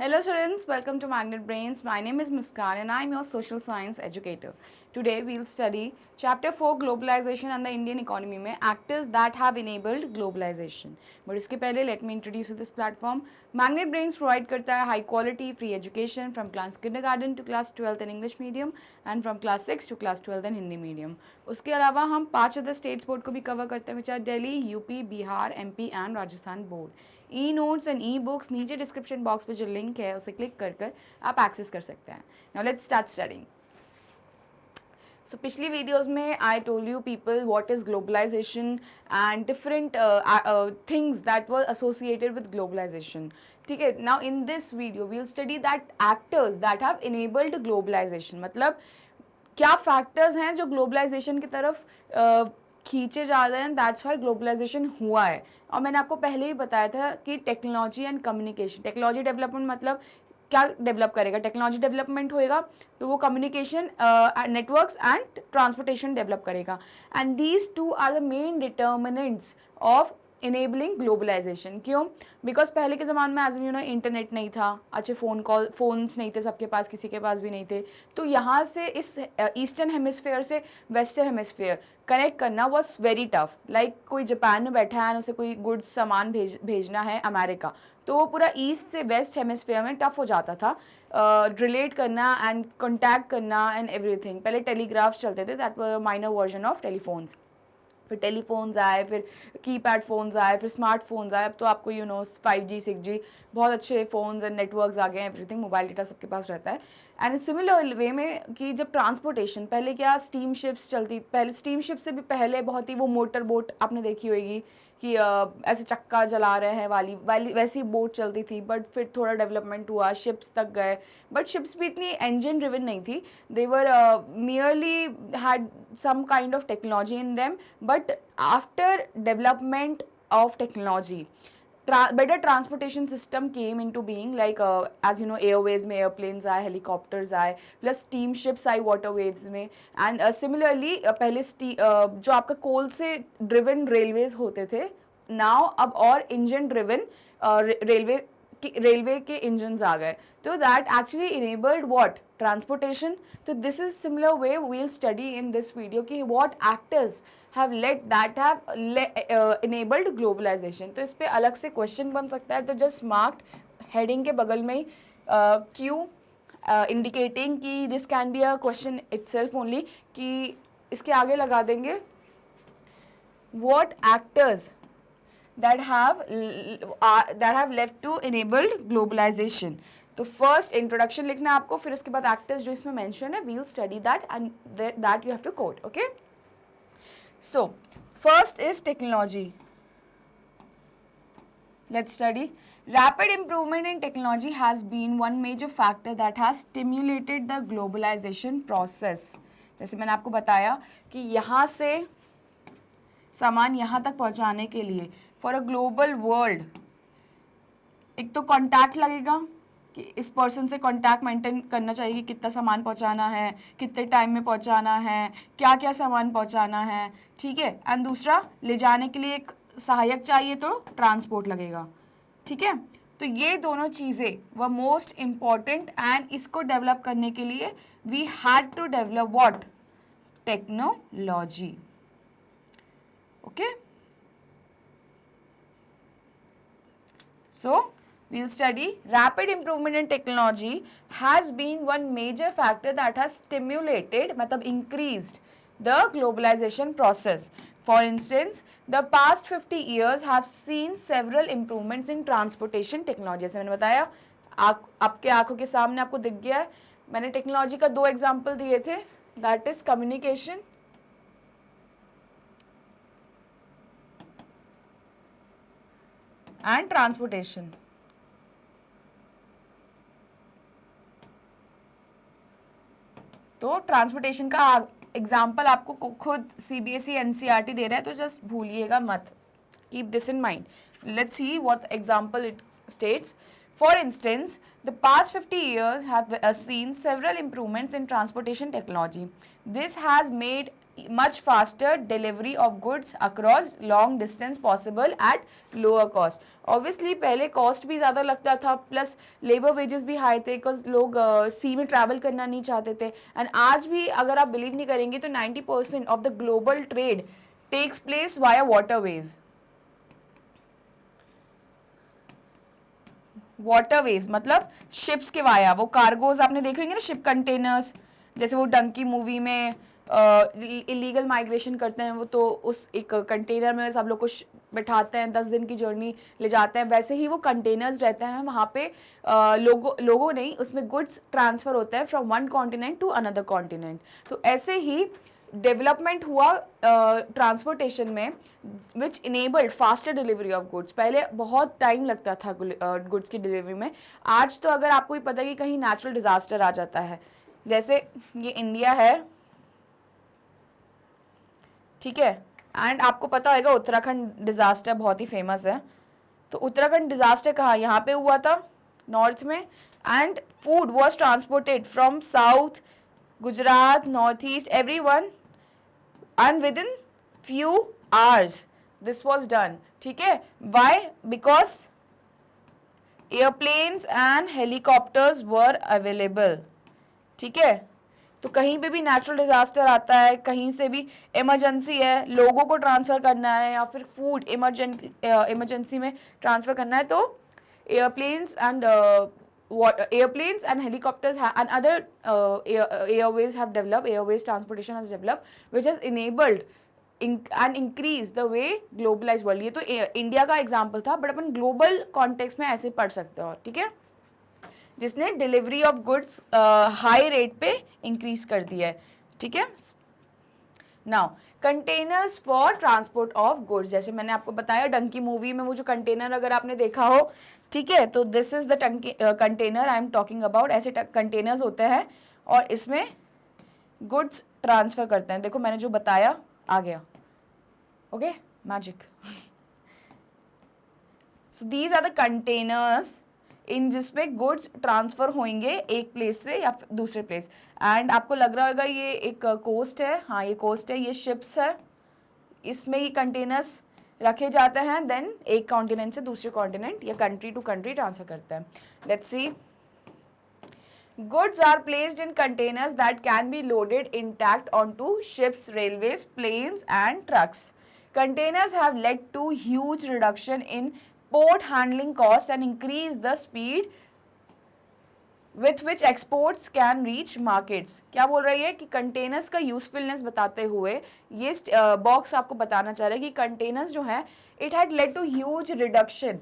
Hello students, welcome to Magnet Brains. My name is Muskan and I am your social science educator. Today we'll study chapter 4 globalization and the Indian economy में actors that have enabled globalization. But उसके पहले let me introduce you this platform. Magnet Brains provide करता है high quality free education from class kindergarten to class 12th in English medium and from class 6 to class 12th in Hindi medium. उसके अलावा हम 5 other states board को भी cover करते हैं, which are Delhi, UP, Bihar, MP and Rajasthan board. E notes and e books नीचे description box पे जो लिंक है उसे क्लिक कर कर आप एक्सेस कर सकते हैं. Now let's start studying. So पिछली वीडियोज़ में I told you people what is globalization and different things that were associated with globalization. ठीक है, now in this video we will study that actors that have enabled globalization. मतलब क्या factors हैं जो globalisation की तरफ खींचे जा रहे हैं, दैट्स वाई ग्लोबलाइजेशन हुआ है. और मैंने आपको पहले ही बताया था कि technology and communication, technology development मतलब क्या डेवलप करेगा, टेक्नोलॉजी डेवलपमेंट होएगा तो वो communication networks and transportation develop करेगा. And these two are the main determinants of enabling globalization. क्यों? बिकॉज पहले के ज़माने में एज यू नो इंटरनेट नहीं था, अच्छे फ़ोन्स नहीं थे सबके पास, किसी के पास भी नहीं थे. तो यहाँ से इस ईस्टर्न हेमिसफेयर से वेस्टर्न हेमिसफेयर कनेक्ट करना वॉज वेरी टफ. लाइक कोई जापान में बैठा है, उसे कोई गुड्स सामान भेजना है अमेरिका, तो वो पूरा ईस्ट से वेस्ट हेमिसफेयर में टफ हो जाता था रिलेट करना एंड कॉन्टैक्ट करना एंड एवरीथिंग. पहले टेलीग्राफ्स चलते थे, that were minor version of telephones. फिर टेलीफोन्स आए, फिर कीपैड फ़ोन्स आए, फिर स्मार्टफोन्स आए. अब तो आपको यू नो 5G 6G बहुत अच्छे फ़ोन्स एंड नेटवर्क्स आ गए हैं, एवरीथिंग, मोबाइल डेटा सबके पास रहता है. एंड सिमिलर वे में कि जब ट्रांसपोर्टेशन, पहले क्या स्टीम शिप्स चलती, पहले स्टीम शिप से भी पहले बहुत ही वो मोटर बोट आपने देखी होगी कि ऐसे चक्का जला रहे हैं वाली वैसी बोट चलती थी. बट फिर थोड़ा डेवलपमेंट हुआ, शिप्स तक गए. बट शिप्स भी इतनी इंजन ड्रिवन नहीं थी, दे वर merely had some kind of technology in them. But after development of technology, better transportation system came into being, like as you know airways में airplanes आए, helicopters आए, plus steamships आई waterways में. and similarly पहले जो आपका कोल से driven railways होते थे, now अब और engine driven रेलवे के इंजन्स आ गए. तो that actually enabled what, transportation. तो this is similar way we will study in this video कि what actors have let that have enabled globalization. तो इस पे अलग से क्वेश्चन बन सकता है, तो जस्ट मार्क्ड हेडिंग के बगल में ही क्यू इंडिकेटिंग कि this can be a question itself only, कि इसके आगे लगा देंगे what actors that have left to enabled globalization. तो फर्स्ट इंट्रोडक्शन लिखना है आपको, फिर उसके बाद एक्टर्स जो इसमें मेंशन है we will study that and that you have to quote. Okay, so first is technology. Let's study. Rapid improvement in technology has been one major factor that has stimulated the globalization process. जैसे मैंने आपको बताया कि यहाँ से सामान यहाँ तक पहुँचाने के लिए फॉर अ ग्लोबल वर्ल्ड एक तो कॉन्टैक्ट लगेगा कि इस पर्सन से कॉन्टैक्ट मेंटेन करना चाहिए, कितना सामान पहुँचाना है, कितने टाइम में पहुँचाना है, क्या क्या सामान पहुँचाना है. ठीक है, एंड दूसरा ले जाने के लिए एक सहायक चाहिए तो ट्रांसपोर्ट लगेगा. ठीक है, तो ये दोनों चीज़ें वह मोस्ट इम्पॉर्टेंट. एंड इसको डेवलप करने के लिए we had to develop what, technology. Okay, so we'll study rapid improvement in technology has been one major factor that has stimulated, मतलब increased the globalization process. For instance, the past 50 years have seen several improvements in transportation technology. जैसे मैंने बताया, आपके आंखों के सामने आपको दिख गया है. मैंने टेक्नोलॉजी का 2 एग्जाम्पल दिए थे, that is communication and transportation. तो ट्रांसपोर्टेशन का एग्जाम्पल आपको खुद CBSE NCERT दे रहा है, तो जस्ट भूलिएगा मत, keep this in mind. Let's see what example it states. For instance, the past 50 years have seen several improvements in transportation technology. This has made much faster delivery of goods across long distance possible at lower cost. Obviously पहले cost भी ज़्यादा लगता था, plus labor wages भी high थे, because लोग sea में travel करना नहीं चाहते थे. And आज भी अगर आप believe नहीं करेंगे तो 90% of the global trade takes place via waterways. Waterways मतलब शिप्स के वाया, वो कार्गोज आपने देखे होंगे ना, शिप कंटेनर्स, जैसे वो डंकी मूवी में इलीगल माइग्रेशन करते हैं वो, तो उस एक कंटेनर में सब लोग को बैठाते हैं, 10 दिन की जर्नी ले जाते हैं, वैसे ही वो कंटेनर्स रहते हैं वहाँ पे, लोगों नहीं, उसमें गुड्स ट्रांसफ़र होता है from one continent to another continent. तो ऐसे ही डेवलपमेंट हुआ ट्रांसपोर्टेशन में, which enabled faster delivery of goods. पहले बहुत टाइम लगता था गुड्स की डिलीवरी में. आज तो अगर आपको ही पता है कि कहीं नेचुरल डिज़ास्टर आ जाता है, जैसे ये इंडिया है, ठीक है, एंड आपको पता होगा उत्तराखंड डिज़ास्टर बहुत ही फेमस है. तो उत्तराखंड डिज़ास्टर कहाँ, यहाँ पे हुआ था नॉर्थ में, and food was transported from south, Gujarat, north east, everyone, and within few hours this was done. ठीक है, why? Because airplanes and helicopters were available. ठीक है, तो कहीं पे भी नेचुरल डिजास्टर आता है, कहीं से भी इमरजेंसी है, लोगों को ट्रांसफ़र करना है या फिर फूड इमरजेंसी में ट्रांसफ़र करना है, तो airplanes and helicopters and other airways have developed, airways transportation has developed, which has enabled and increased the way globalized world. ये तो इंडिया का एग्जाम्पल था, बट अपन ग्लोबल कॉन्टेक्स्ट में ऐसे पढ़ सकते हो. ठीक है, जिसने delivery of goods high rate पे इंक्रीज कर दिया है. ठीक है, now containers for transport of goods, जैसे मैंने आपको बताया डंकी मूवी में वो जो कंटेनर अगर आपने देखा हो, ठीक है, तो this is the container I am talking about. ऐसे कंटेनर्स होते हैं और इसमें गुड्स ट्रांसफर करते हैं. देखो मैंने जो बताया आ गया. Okay, magic. So these are the containers in जिसमें गुड्स ट्रांसफ़र होंगे एक प्लेस से या दूसरे प्लेस. एंड आपको लग रहा होगा ये एक कोस्ट है, हाँ ये कोस्ट है, ये शिप्स है, इसमें ही कंटेनर्स रखे जाते हैं, देन एक कॉन्टिनेंट से दूसरे कॉन्टिनेंट या कंट्री टू कंट्री ट्रांसफ़र करते हैं. Let's see. Goods are placed in containers that can be loaded intact onto ships, railways, planes and trucks. Containers have led to huge reduction in port handling costs and increase the speed with which exports can reach markets. क्या बोल रही है कि containers का usefulness बताते हुए ये box आपको बताना चाह रहा है कि कंटेनर्स जो है it had led to huge reduction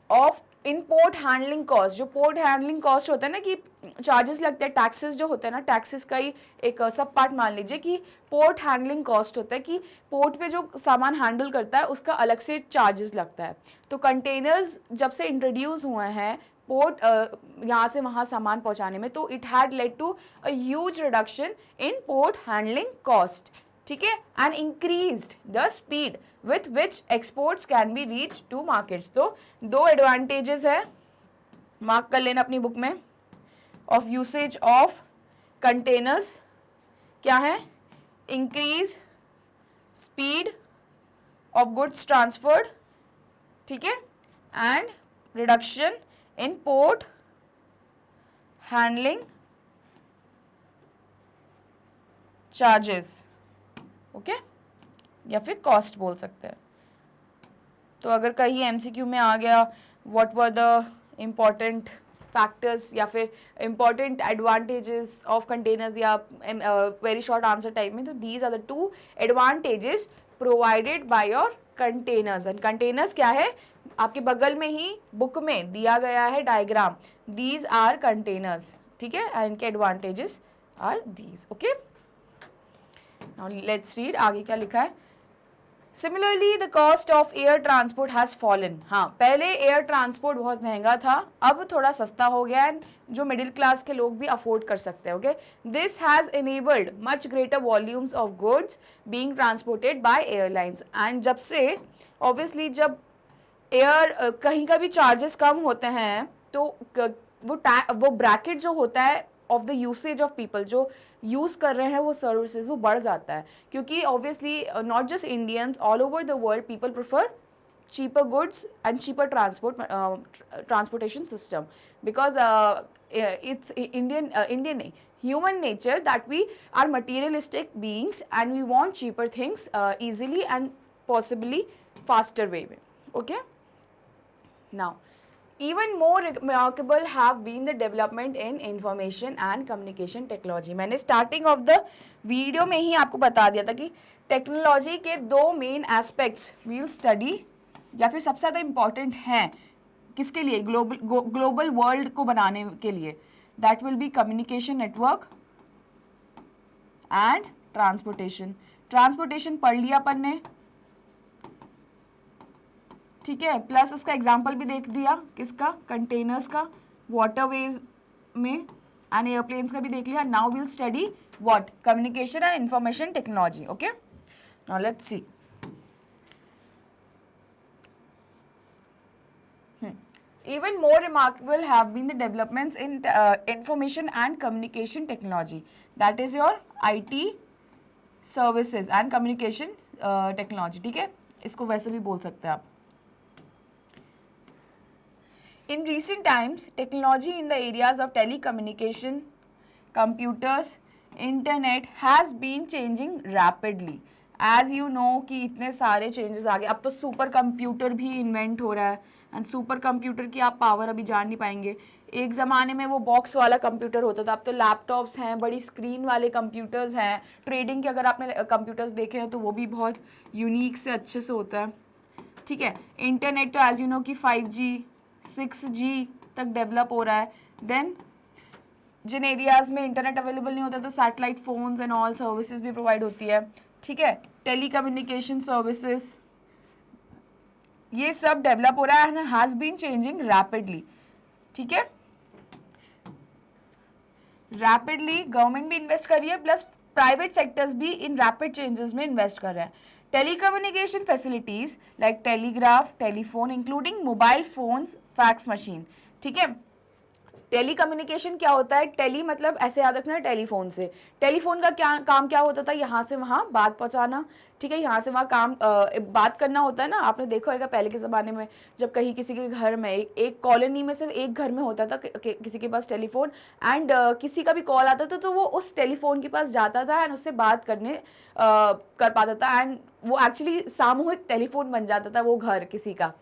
of in port handling cost. जो पोर्ट हैंडलिंग कॉस्ट होता है ना, कि चार्जेस लगते हैं, टैक्सेस जो होते हैं ना, टैक्सेस का ही एक सब पार्ट मान लीजिए कि पोर्ट हैंडलिंग कॉस्ट होता है, कि पोर्ट पे जो सामान हैंडल करता है उसका अलग से चार्जेस लगता है. तो कंटेनर्स जब से इंट्रोड्यूस हुए हैं पोर्ट यहाँ से वहाँ सामान पहुँचाने में, तो it had led to a huge reduction in port handling cost. ठीक है, and increased the speed with which exports can be reached to markets. तो दो एडवांटेजेस है, मार्क कर लेना अपनी बुक में, ऑफ यूसेज ऑफ कंटेनर्स. क्या है? Increase speed of goods transferred, ठीक है, and reduction in port handling charges. Okay, या फिर कॉस्ट बोल सकते हैं. तो अगर कहीं एमसीक्यू में आ गया what were the important factors या फिर इम्पॉर्टेंट एडवांटेजेस ऑफ कंटेनर्स या वेरी शॉर्ट आंसर टाइप में, तो these are the two advantages provided by your containers. And containers क्या है, आपके बगल में ही बुक में दिया गया है डायग्राम. दीज आर कंटेनर्स, ठीक है, एंड इनके advantages are these. Okay, now let's read आगे क्या लिखा है. Similarly, the cost of air transport has fallen. हाँ, पहले एयर ट्रांसपोर्ट बहुत महंगा था, अब थोड़ा सस्ता हो गया है, जो मिडिल क्लास के लोग भी अफोर्ड कर सकते हैं. Okay, this has enabled much greater volumes of goods being transported by airlines. And जब से ऑब्वियसली जब एयर कहीं का भी चार्जेस कम होते हैं तो वो ब्रैकेट जो होता है of the usage of people, जो यूज़ कर रहे हैं वो सर्विसेज, वो बढ़ जाता है, क्योंकि obviously not just Indians, all over the world people prefer cheaper goods and cheaper transportation system, because it's Indian human nature that we are materialistic beings and we want cheaper things easily and possibly faster way में. Okay, now even more remarkable have been the development in information and communication technology. मैंने starting of the video में ही आपको बता दिया था कि technology के दो मेन एस्पेक्ट्स we'll study, या फिर सबसे ज़्यादा इम्पॉर्टेंट है किसके लिए, ग्लोबल वर्ल्ड को बनाने के लिए. That will be communication network and transportation. Transportation पढ़ लिया अपन ने, ठीक है, प्लस उसका एग्जाम्पल भी देख दिया, किसका, कंटेनर्स का, वाटरवेज में एंड एयरप्लेन्स का भी देख लिया. Now will study what, communication and information technology. Okay, now let's see. Even more remarkable have been the developments in information and communication technology. That is your IT services and communication technology. ठीक है, इसको वैसे भी बोल सकते हैं आप. In recent times, technology in the areas of telecommunication, computers, internet has been changing rapidly. As you know कि इतने सारे चेंजेस आ गए. अब तो सुपर कंप्यूटर भी इन्वेंट हो रहा है, एंड सुपर कंप्यूटर की आप पावर अभी जान नहीं पाएंगे. एक ज़माने में वो बॉक्स वाला कंप्यूटर होता था, अब तो लैपटॉप्स हैं, बड़ी स्क्रीन वाले कंप्यूटर्स हैं. ट्रेडिंग के अगर आपने कंप्यूटर्स देखे हैं तो वो भी बहुत यूनिक से अच्छे से होता है. ठीक है, इंटरनेट तो एज यू नो कि 5G 6G तक डेवलप हो रहा है. देन जिन एरियाज़ में इंटरनेट अवेलेबल नहीं होता तो satellite phones and all services भी प्रोवाइड होती है. ठीक है, टेलीकम्युनिकेशन सर्विसेज, ये सब डेवलप हो रहा है and has been changing rapidly. ठीक है, रैपिडली गवर्नमेंट भी इन्वेस्ट कर रही है, प्लस प्राइवेट सेक्टर्स भी इन रैपिड चेंजेस में इन्वेस्ट कर रहे हैं. Telecommunication facilities like telegraph, telephone including mobile phones, fax machine. ठीक है, टेलीकम्युनिकेशन क्या होता है, टेली मतलब ऐसे याद रखना है टेलीफोन से. टेलीफोन का क्या काम क्या होता था, यहाँ से वहाँ बात पहुँचाना. ठीक है, यहाँ से वहाँ काम बात करना होता है ना. आपने देखा होगा पहले के ज़माने में जब कहीं किसी के घर में एक कॉलोनी में सिर्फ एक घर में होता था किसी के पास टेलीफोन, एंड किसी का भी कॉल आता था तो वो उस टेलीफोन के पास जाता था एंड उससे बात कर पाता था, एंड वो एक्चुअली सामूहिक टेलीफोन बन जाता था वो घर किसी का.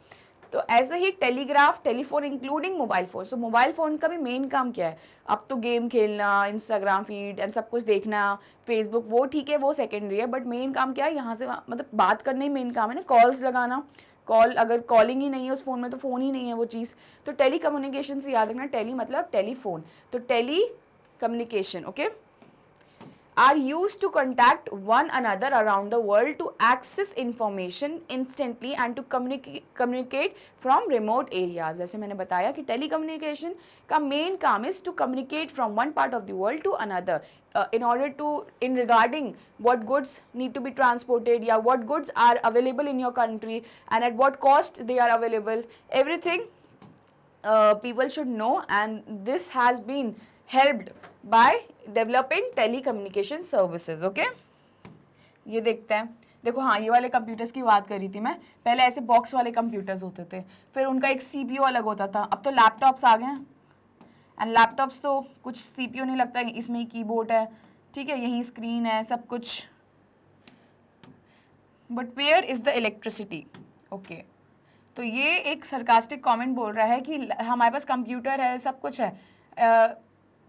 तो ऐसे ही telegraph, telephone including mobile phone. So mobile phone का भी मेन काम क्या है, अब तो गेम खेलना, इंस्टाग्राम फीड एंड सब कुछ देखना, फेसबुक, वो ठीक है, वो सेकेंडरी है, बट मेन काम क्या है, यहाँ से मतलब बात करना ही मेन काम है ना. कॉल्स लगाना, कॉल अगर कॉलिंग ही नहीं है उस फ़ोन में तो फ़ोन ही नहीं है वो चीज़. तो टेली कम्युनिकेशन से याद रखना, टेली मतलब टेलीफोन, तो telecommunication. Okay, are used to contact one another around the world to access information instantly and to communicate from remote areas. जैसे मैंने बताया कि telecommunication का main काम is to communicate from one part of the world to another in order to in regarding what goods need to be transported, या what goods are available in your country and at what cost they are available. Everything people should know, and this has been helped by developing telecommunication services. Okay, ये देखते हैं. देखो हाँ, ये वाले computers की बात कर रही थी मैं. पहले ऐसे बॉक्स वाले कंप्यूटर्स होते थे, फिर उनका एक CPU अलग होता था. अब तो लैपटॉप्स आ गए हैं, एंड लैपटॉप्स तो कुछ CPU नहीं लगता, इसमें ही कीबोर्ड है. ठीक है, यही स्क्रीन है, सब कुछ. But where is the electricity. Okay, तो ये एक सरकास्टिक कमेंट बोल रहा है कि हमारे पास कंप्यूटर है, सब कुछ है,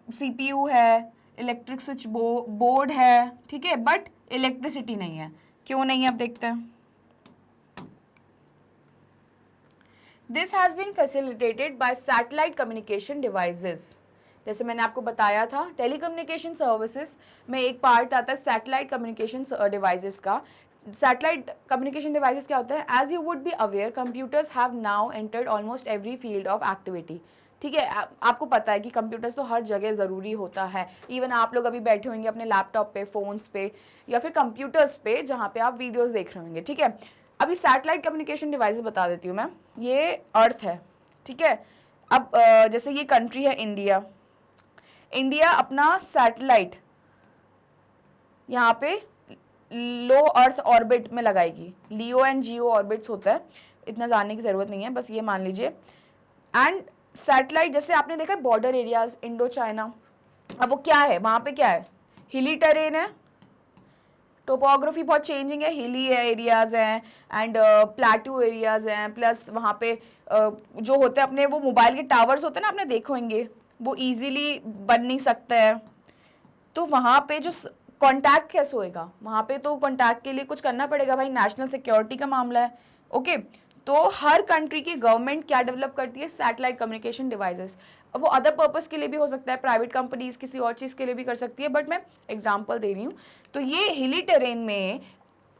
CPU है, इलेक्ट्रिक स्विच बोर्ड है, ठीक है, बट इलेक्ट्रिसिटी नहीं है. क्यों नहीं है, अब देखते हैं. This has been facilitated by satellite communication devices. जैसे मैंने आपको बताया था, टेलीकम्युनिकेशन सर्विसेज में एक पार्ट आता है सैटेलाइट कम्युनिकेशन डिवाइसेस का. सैटेलाइट कम्युनिकेशन डिवाइसेस क्या होता है, as you would be aware, computers have now entered almost every field of activity. ठीक है, आपको पता है कि कंप्यूटर्स तो हर जगह ज़रूरी होता है. इवन आप लोग अभी बैठे होंगे अपने लैपटॉप पे, फ़ोन्स पे, या फिर कंप्यूटर्स पे जहाँ पे आप वीडियोस देख रहे होंगे. ठीक है, अभी सैटेलाइट कम्युनिकेशन डिवाइसेस बता देती हूँ मैं. ये अर्थ है, ठीक है. अब जैसे ये कंट्री है इंडिया. इंडिया अपना सैटेलाइट यहाँ पे लो अर्थ ऑर्बिट में लगाएगी। लियो एंड जियो ऑर्बिट्स होता है, इतना जानने की ज़रूरत नहीं है, बस ये मान लीजिए। एंड सैटेलाइट जैसे आपने देखा बॉर्डर एरियाज इंडो चाइना, अब वो क्या है, वहाँ पे क्या है, हिली टेरेन है, टोपोग्राफी बहुत चेंजिंग है, हिली एरियाज हैं एंड प्लेट्यू एरियाज हैं, प्लस वहाँ पे जो होते हैं अपने वो मोबाइल के टावर्स होते हैं ना, आपने देखे होंगे, वो इजीली बन नहीं सकते हैं। तो वहाँ पे जो कांटेक्ट कैसे होएगा, वहाँ पे तो कांटेक्ट के लिए कुछ करना पड़ेगा भाई, नेशनल सिक्योरिटी का मामला है। ओके, तो हर कंट्री की गवर्नमेंट क्या डेवलप करती है, सैटेलाइट कम्युनिकेशन डिवाइसेस। अब वो अदर पर्पस के लिए भी हो सकता है, प्राइवेट कंपनीज किसी और चीज़ के लिए भी कर सकती है, बट मैं एग्जांपल दे रही हूँ। तो ये हिली टेरेन में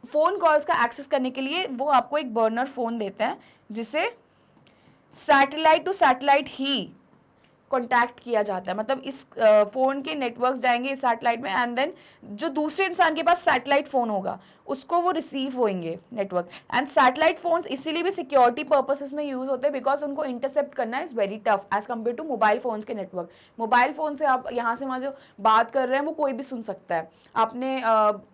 फ़ोन कॉल्स का एक्सेस करने के लिए वो आपको एक बर्नर फ़ोन देता है, जिसे सैटेलाइट टू सैटेलाइट ही कॉन्टैक्ट किया जाता है। मतलब इस फ़ोन के नेटवर्क्स जाएंगे इस सैटेलाइट में, एंड देन जो दूसरे इंसान के पास सैटेलाइट फ़ोन होगा उसको वो रिसीव होंगे नेटवर्क। एंड सैटेलाइट फ़ोन्स इसीलिए भी सिक्योरिटी पर्पसेस में यूज़ होते हैं, बिकॉज उनको इंटरसेप्ट करना is very tough as compare to mobile phones के नेटवर्क। मोबाइल फ़ोन से आप यहाँ से वहाँ जो बात कर रहे हैं वो कोई भी सुन सकता है। आपने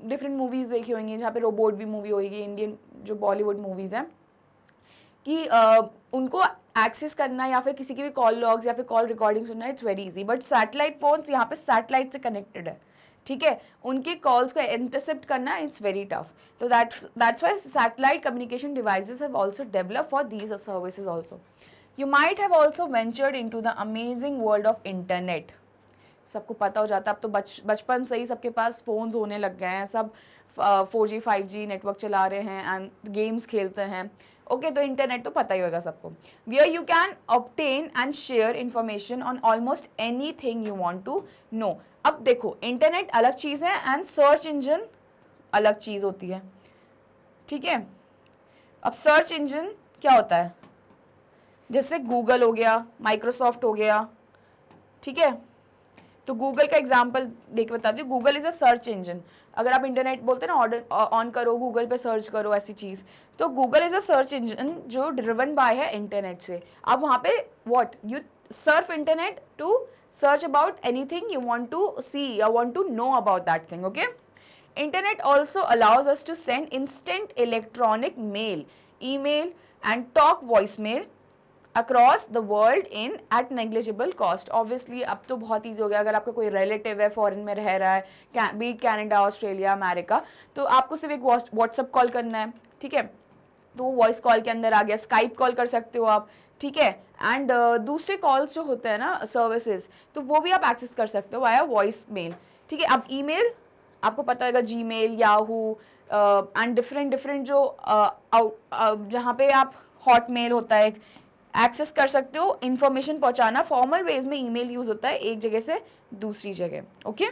डिफरेंट मूवीज़ देखी होंगी जहाँ पे रोबोट भी मूवी होगी, इंडियन जो बॉलीवुड मूवीज़ हैं, कि उनको एक्सेस करना या फिर किसी की भी कॉल लॉग्स या फिर कॉल रिकॉर्डिंग सुनना, it's very easy. But satellite phones यहाँ पे सैटेलाइट से कनेक्टेड है, ठीक है, उनके कॉल्स को इंटरसेप्ट करना इट्स वेरी टफ। तो that's why satellite communication devices have also developed for these services also. You might have also ventured into the amazing world of internet. सबको पता हो जाता है, अब तो बचपन से ही सबके पास फ़ोन्स होने लग गए हैं, सब 4G 5G नेटवर्क चला रहे हैं एंड गेम्स खेलते हैं। ओके, तो इंटरनेट तो पता ही होगा सबको। Where you can obtain and share information on almost anything you want to know. अब देखो, इंटरनेट अलग चीज़ है एंड सर्च इंजन अलग चीज़ होती है, ठीक है। अब सर्च इंजन क्या होता है, जैसे गूगल हो गया, माइक्रोसॉफ्ट हो गया, ठीक है। तो गूगल का एग्जाम्पल देख के बताती हूँ। Google is a search engine. अगर आप इंटरनेट बोलते हैं ना, ऑर्डर ऑन करो, गूगल पे सर्च करो, ऐसी चीज़, तो Google is a search engine जो ड्रिवन बाय है इंटरनेट से। आप वहाँ पे what you surf internet to search about anything you want to see या want to know about that thing. Okay, internet also allows us to send instant electronic mail, email and talk voice mail across the world in at negligible cost. Obviously अब तो बहुत easy हो गया, अगर आपका कोई relative है foreign में रह रहा है, बीट कैनेडा, ऑस्ट्रेलिया, अमेरिका, तो आपको सिर्फ एक व्हाट्सअप कॉल करना है, ठीक है, तो वो वॉइस कॉल के अंदर आ गया। स्काइप कॉल कर सकते हो आप, ठीक है, एंड दूसरे कॉल्स जो होते हैं ना सर्विसेज, तो वो भी आप एक्सेस कर सकते हो वाया वॉइस मेल, ठीक है। अब ईमेल आपको पता होगा, जीमेल, याहू एंड डिफरेंट जो जहाँ पे आप हॉटमेल होता है एक्सेस कर सकते हो। इंफॉर्मेशन पहुंचाना फॉर्मल वेज में ईमेल यूज होता है एक जगह से दूसरी जगह। Okay,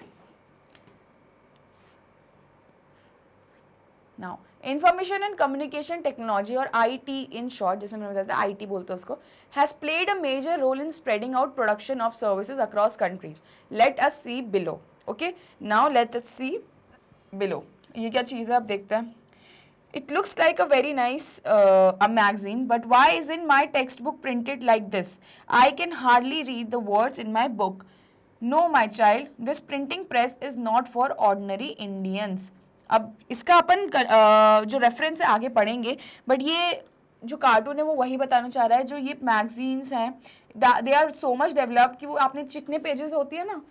now information and communication technology और आईटी इन शॉर्ट, जैसे मैंने बताया आईटी बोलते हैं उसको, has played a major role in spreading out production of services across countries. Let us see below. Okay, now let us see below. ये क्या चीज़ है, आप देखते हैं। It looks like a very nice a magazine, but why isn't my textbook printed like this? I can hardly read the words in my book. No, my child, this printing press is not for ordinary Indians. अब इसका अपन जो reference है आगे पढ़ेंगे, but ये जो cartoon है वो वही बताना चाह रहा है। जो ये मैगजीन्स हैं, they are so much developed कि वो आपने चिकने पेजेस होती है ना,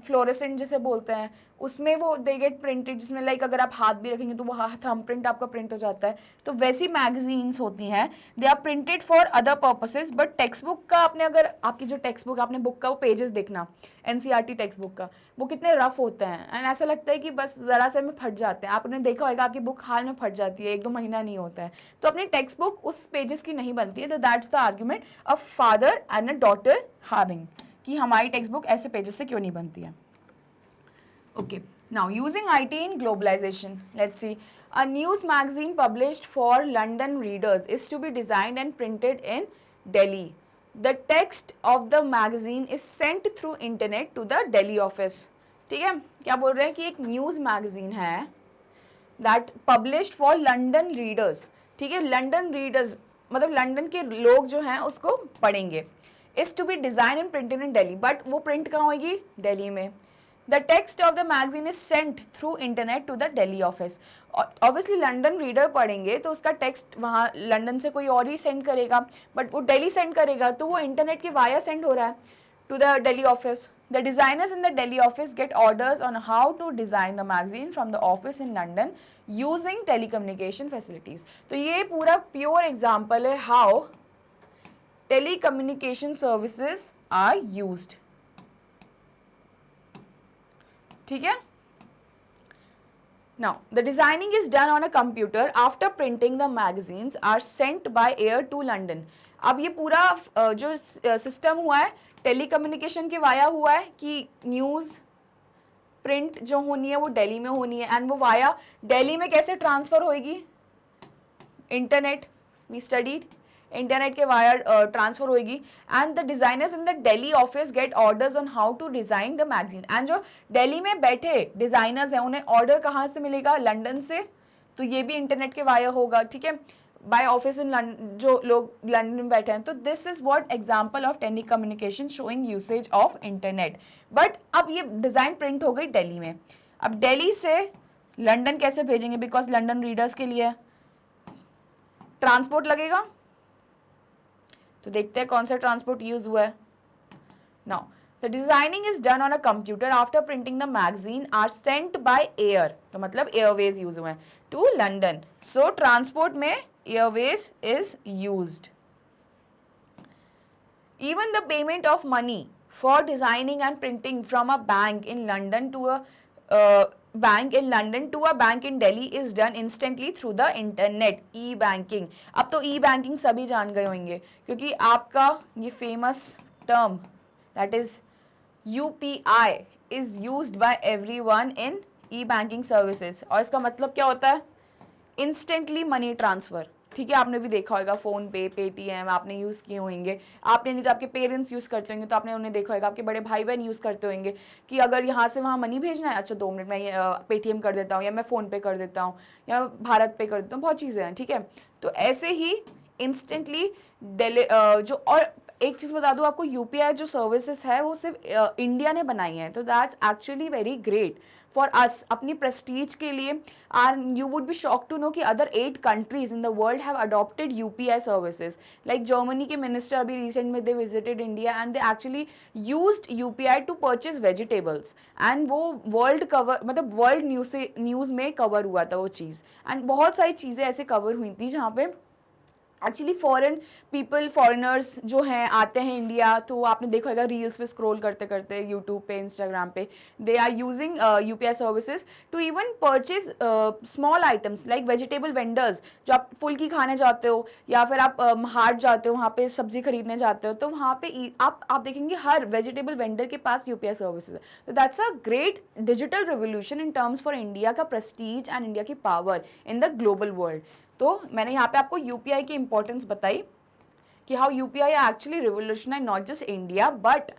फ्लोरेसेंट जिसे बोलते हैं, उसमें वो दे गेट प्रिंटेड, जिसमें लाइक अगर आप हाथ भी रखेंगे तो वो थंब प्रिंट आपका प्रिंट हो जाता है। तो वैसी मैगजीन्स होती हैं, they are printed for other purposes. But textbook का आपने, अगर आपकी जो टेक्स्ट बुक, आपने बुक का वो पेजेस देखना, एनसीईआरटी टेक्स्ट बुक का, वो कितने रफ होते हैं एंड ऐसा लगता है कि बस ज़रा से में फट जाते हैं। आपने देखा होगा आपकी बुक हाल में फट जाती है, 1-2 महीना नहीं होता है। तो अपनी टेक्स्ट बुक उस पेजेस की नहीं बनती है। तो that's the argument a father and a daughter having, कि हमारी टेक्स्ट बुक ऐसे पेजेस से क्यों नहीं बनती है। Okay, now using IT in globalization, let's see. A news magazine published for London readers is to be designed and printed in Delhi. The text of the magazine is sent through internet to the Delhi office. ठीक है, क्या बोल रहे हैं कि एक news magazine है that published for London readers, ठीक है, लंडन रीडर्स मतलब लंदन के लोग जो हैं उसको पढ़ेंगे। is to be designed and printed in Delhi. But वो print कहाँ होगी? Delhi में. The text of the magazine is sent through internet to the Delhi office. Obviously London reader पढ़ेंगे तो उसका text वहाँ लंदन से कोई और ही send करेगा, but वो Delhi send करेगा तो वो internet के via send हो रहा है to the Delhi office. The designers in the Delhi office get orders on how to design the magazine from the office in London using telecommunication facilities. तो ये पूरा pure example है how telecommunication services are used. ठीक है? Now, the designing is done on a computer after printing the magazines are sent by air to London. अब ये पूरा जो सिस्टम हुआ है टेलीकम्युनिकेशन के वाया हुआ है कि न्यूज़ प्रिंट जो होनी है वो दिल्ली में होनी है एंड वो वाया दिल्ली में कैसे ट्रांसफ़र होएगी? इंटरनेट, वी स्टडीड इंटरनेट के वायर ट्रांसफ़र होएगी and the designers in the Delhi office get orders on how to design the magazine and जो दिल्ली में बैठे डिज़ाइनर्स हैं उन्हें ऑर्डर कहाँ से मिलेगा? लंदन से, तो ये भी इंटरनेट के वायर होगा, ठीक है, बाय ऑफिस इन जो लोग लंदन में बैठे हैं. तो this is what example of telecommunication showing usage of internet. But अब ये डिज़ाइन प्रिंट हो गई दिल्ली में. अब दिल्ली से लंदन कैसे भेजेंगे? बिकॉज लंदन रीडर्स के लिए ट्रांसपोर्ट लगेगा, तो देखते हैं कौन सा ट्रांसपोर्ट यूज हुआ है. Now the designing is done on a computer after printing the magazine are sent by air, तो मतलब एयरवेज यूज हुए हैं टू लंदन. सो ट्रांसपोर्ट में airways is used. Even the payment of money for designing and printing from a bank in London to a bank in London to a bank in Delhi is done instantly through the internet, e-banking. अब तो e-banking सभी जान गए होंगे क्योंकि आपका ये famous term that is UPI is used by everyone in e-banking services. और इसका मतलब क्या होता है? Instantly money transfer. ठीक है, आपने भी देखा होगा फ़ोन पे, पेटीएम आपने यूज़ किए होंगे. आपने नहीं तो आपके पेरेंट्स यूज़ करते होंगे तो आपने उन्हें देखा होगा, आपके बड़े भाई बहन यूज़ करते होंगे कि अगर यहाँ से वहाँ मनी भेजना है, अच्छा 2 मिनट में पेटीएम कर देता हूँ या मैं फ़ोन पे कर देता हूँ या भारत पे कर देता हूँ, बहुत चीज़ें हैं, ठीक है. तो ऐसे ही इंस्टेंटली जो, और एक चीज़ बता दूँ आपको, यूपीआई जो सर्विसेज है वो सिर्फ इंडिया ने बनाई है, तो that's actually very great for us, अपनी प्रेस्टीज के लिए. And you would be shock to know कि other 8 countries in the world have adopted UPI services. Like Germany के मिनिस्टर अभी रिसेंट में they visited India and they actually used UPI to purchase vegetables and वो world cover, मतलब world news में cover हुआ था वो चीज़. एंड बहुत सारी चीज़ें ऐसे कवर हुई थी जहाँ पे एक्चुअली फॉरेन पीपल, फॉरेनर्स जो हैं आते हैं इंडिया, तो आपने देखा होगा रील्स पे स्क्रॉल करते करते यूट्यूब पे, इंस्टाग्राम पे, they are using UPI services to even purchase small items like vegetable vendors. जो आप फुल्की खाने जाते हो या फिर आप हाट जाते हो, वहाँ पे सब्जी खरीदने जाते हो, तो वहाँ पे आप देखेंगे हर वेजिटेबल वेंडर के पास यूपीआई सर्विसेज है. तो that's a great digital revolution in terms for India का प्रेस्टीज एंड इंडिया की power in the global world. तो मैंने यहाँ पे आपको यूपीआई की इंपॉर्टेंस बताई कि how UPI actually revolutionise not just India but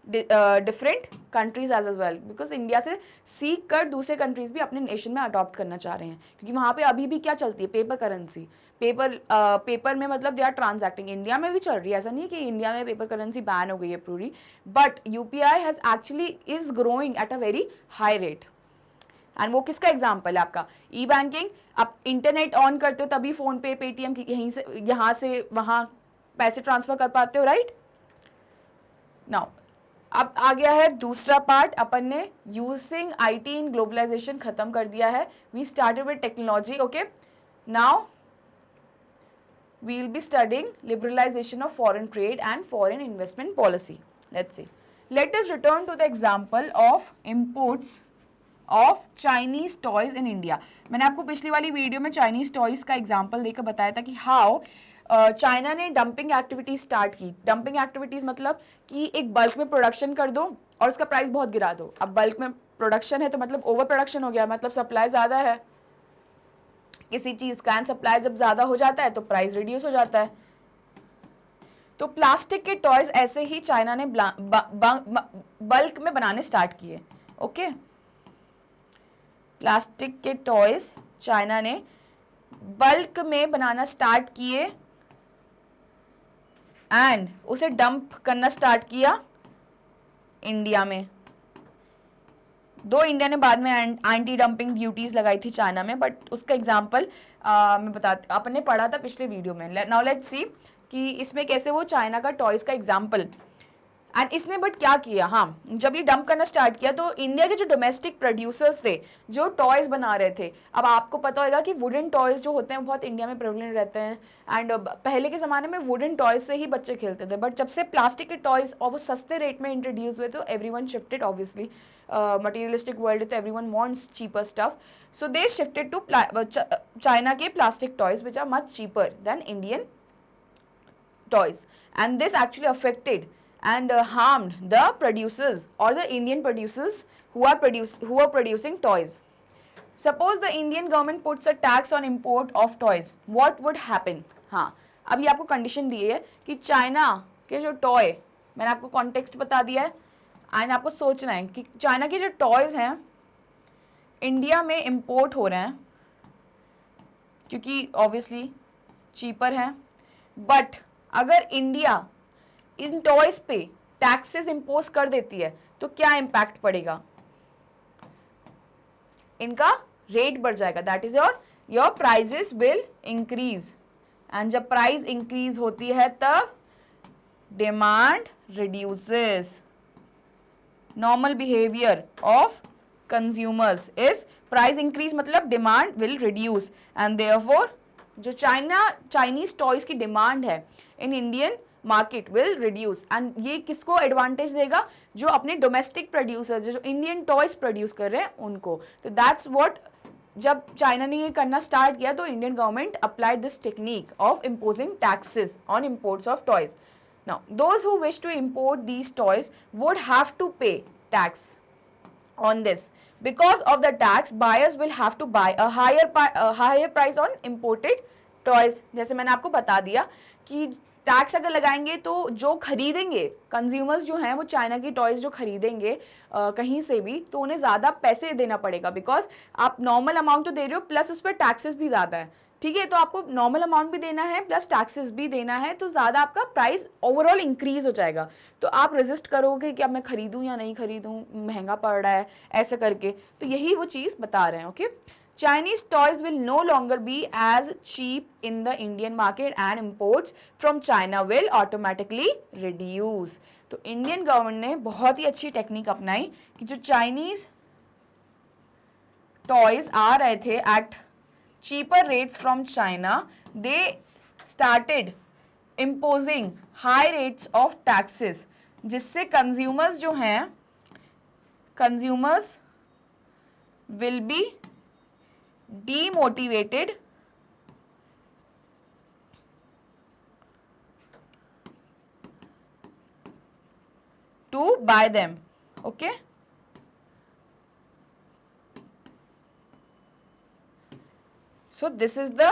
different countries as well, because India से सीख कर दूसरे कंट्रीज भी अपने नेशन में अडॉप्ट करना चाह रहे हैं. क्योंकि वहाँ पे अभी भी क्या चलती है? Paper currency. पेपर में मतलब दे आर ट्रांजैक्टिंग. इंडिया में भी चल रही है, ऐसा नहीं है कि इंडिया में पेपर करेंसी बैन हो गई है पूरी, but UPI has actually is growing at a very high rate. And वो किसका एग्जाम्पल है? आपका ई बैंकिंग. आप इंटरनेट ऑन करते हो तभी फ़ोन पे, पेटीएम यहीं से, यहाँ से वहाँ पैसे ट्रांसफ़र कर पाते हो, राइट. नाउ अब आ गया है दूसरा पार्ट. अपन ने यूजिंग आईटी इन ग्लोबलाइजेशन ख़त्म कर दिया है. We started with technology. Okay, now we will be studying liberalisation of foreign trade and foreign investment policy. Let's see. Let us return to the example of imports of Chinese toys in India. मैंने आपको पिछली वाली video में Chinese toys का example देकर बताया था कि हाउ चाइना ने डंपिंग एक्टिविटीज स्टार्ट की. डंपिंग एक्टिविटीज मतलब कि एक बल्क में प्रोडक्शन कर दो और उसका प्राइस बहुत गिरा दो. अब बल्क में प्रोडक्शन है तो मतलब ओवर प्रोडक्शन हो गया, मतलब सप्लाई ज़्यादा है किसी चीज़ का, एंड सप्लाई जब ज़्यादा हो जाता है तो प्राइस रिड्यूस हो जाता है. तो प्लास्टिक के टॉयज ऐसे ही चाइना ने बल्क में बनाने स्टार्ट किए. ओके, प्लास्टिक के टॉयज चाइना ने बल्क में बनाना स्टार्ट किए एंड उसे डंप करना स्टार्ट किया इंडिया में। दो इंडिया ने बाद में एंटी डंपिंग ड्यूटीज लगाई थी चाइना में, बट उसका एग्जांपल मैं बताती, आपने पढ़ा था पिछले वीडियो में। नाउ लेट्स सी कि इसमें कैसे वो चाइना का टॉयज का एग्जांपल। एंड इसने बट क्या किया, हाँ जब ये डंप करना स्टार्ट किया तो इंडिया के जो डोमेस्टिक प्रोड्यूसर्स थे जो टॉयज बना रहे थे, अब आपको पता होगा कि वुडन टॉयज जो होते हैं वो बहुत इंडिया में प्रेवलेंट रहते हैं। एंड पहले के ज़माने में वुडन टॉयज से ही बच्चे खेलते थे, बट जब से प्लास्टिक के टॉयज और वो सस्ते रेट में इंट्रोड्यूस हुए तो everyone shifted, obviously materialistic world तो everyone wants cheaper stuff, so they shifted to China के plastic toys which are much cheaper than Indian toys, and this actually affected and harmed the producers or the Indian producers who are producing toys. Suppose the Indian government puts a tax on import of toys, what would happen? हाँ, अभी आपको condition दी है कि China के जो toy, मैंने आपको context बता दिया है एंड आपको सोचना है कि चाइना के जो टॉयज हैं इंडिया में इंपोर्ट हो रहे हैं क्योंकि ऑब्वियसली चीपर हैं, बट अगर इंडिया इन टॉयज पे टैक्सेस इंपोज कर देती है तो क्या इम्पैक्ट पड़ेगा? इनका रेट बढ़ जाएगा, that is your prices will increase, and जब प्राइस इंक्रीज होती है तब demand reduces. Normal behaviour of consumers is price increase मतलब demand will reduce, and therefore जो चाइनीज टॉयज की डिमांड है in Indian market will reduce. And ये किसको एडवांटेज देगा? जो अपने डोमेस्टिक प्रोड्यूसर जो इंडियन टॉयज प्रोड्यूस कर रहे हैं उनको। तो दैट्स व्हाट, जब चाइना ने ये करना स्टार्ट किया तो Indian government applied this technique of imposing taxes on imports of toys. Now those who wish to import these toys would have to pay tax on this. Because of the tax, buyers will have to buy a higher price on imported toys. जैसे मैंने आपको बता दिया कि tax अगर लगाएंगे तो जो खरीदेंगे कंज्यूमर्स जो हैं वो चाइना की टॉयज जो खरीदेंगे कहीं से भी, तो उन्हें ज़्यादा पैसे देना पड़ेगा, बिकॉज आप नॉर्मल अमाउंट तो दे रहे हो प्लस उस पर टैक्सेस भी ज़्यादा है, ठीक है? तो आपको नॉर्मल अमाउंट भी देना है प्लस टैक्सेस भी देना है, तो ज़्यादा आपका प्राइस ओवरऑल इंक्रीज हो जाएगा। तो आप रेजिस्ट करोगे कि अब मैं खरीदूं या नहीं खरीदूं, महंगा पड़ रहा है ऐसे करके, तो यही वो चीज़ बता रहे हैं। Okay, Chinese toys will no longer be as cheap in the Indian market and imports from China will automatically reduce. तो इंडियन गवर्नमेंट ने बहुत ही अच्छी टेक्निक अपनाई कि जो चाइनीज टॉयज आ रहे थे eight cheaper rates from China, they started imposing high rates of taxes, जिससे consumers जो हैं, consumers will be demotivated to buy them. Okay, so this is the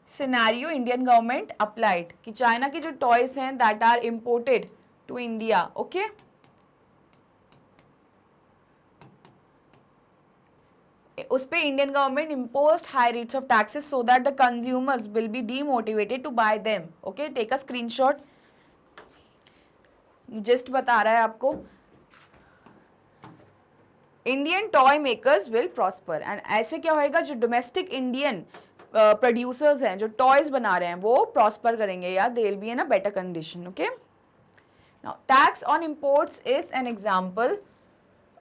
scenario Indian government applied कि China की जो toys हैं that are imported to India. okay, उस पे Indian government imposed high rates of taxes so that the consumers will be demotivated to buy them. okay, take a screenshot, just बता रहा है आपको। Indian toy makers will prosper, and ऐसे क्या होएगा, जो डोमेस्टिक इंडियन प्रोड्यूसर्स हैं जो टॉयज बना रहे हैं वो प्रॉस्पर करेंगे, या they will be in a better condition. Okay, now tax on imports is an example